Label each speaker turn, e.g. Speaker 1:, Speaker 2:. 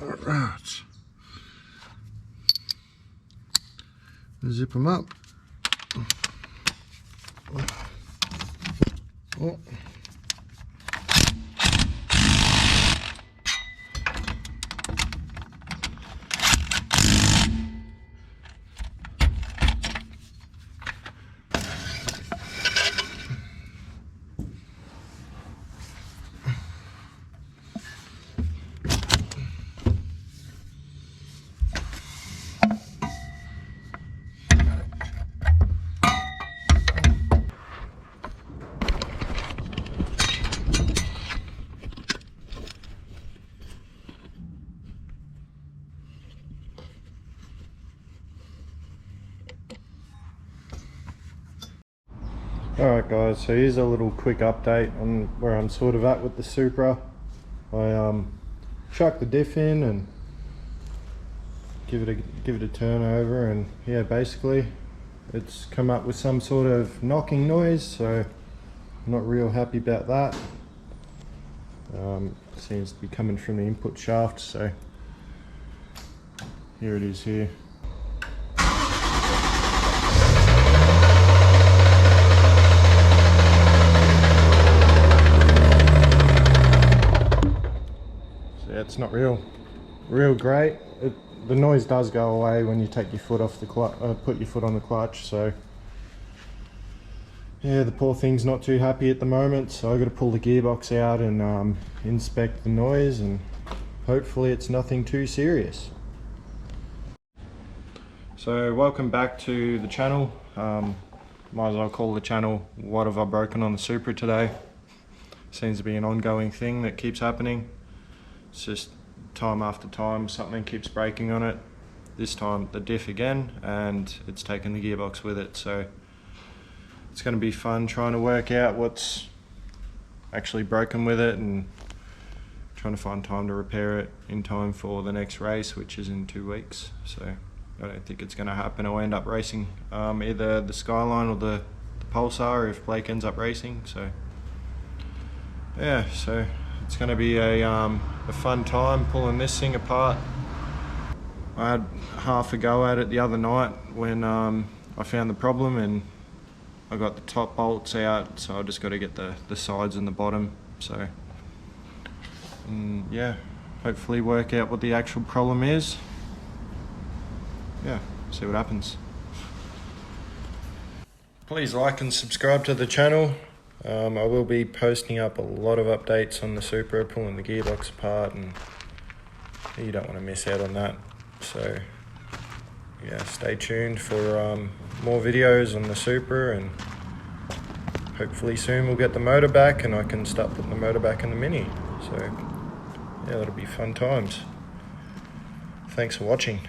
Speaker 1: Alright. Zip them up. Oh. Alright guys, so here's a little quick update on where I'm sort of at with the Supra. I chucked the diff in and give it a turn over, and yeah, basically it's come up with some sort of knocking noise, so I'm not real happy about that. Seems to be coming from the input shaft, so here it is here. It's not real great. The noise does go away when you take your foot off the clutch, put your foot on the clutch. So yeah, the poor thing's not too happy at the moment. So I got to pull the gearbox out and inspect the noise, and hopefully it's nothing too serious. So welcome back to the channel. Might as well call the channel "What Have I Broken on the Supra Today?" Seems to be an ongoing thing that keeps happening. It's just time after time something keeps breaking on it. This time the diff again, and it's taken the gearbox with it. So it's going to be fun trying to work out what's actually broken with it and trying to find time to repair it in time for the next race, which is in 2 weeks. So I don't think it's going to happen. I'll end up racing either the Skyline or the Pulsar if Blake ends up racing. So yeah, so it's going to be a fun time pulling this thing apart. I had half a go at it the other night when I found the problem, and I got the top bolts out, so I just got to get the sides and the bottom. So yeah, hopefully work out what the actual problem is. Yeah, see what happens. Please like and subscribe to the channel. I will be posting up a lot of updates on the Supra, pulling the gearbox apart, and you don't want to miss out on that. So yeah, stay tuned for more videos on the Supra, and hopefully soon we'll get the motor back and I can start putting the motor back in the Mini. So yeah, that'll be fun times. Thanks for watching.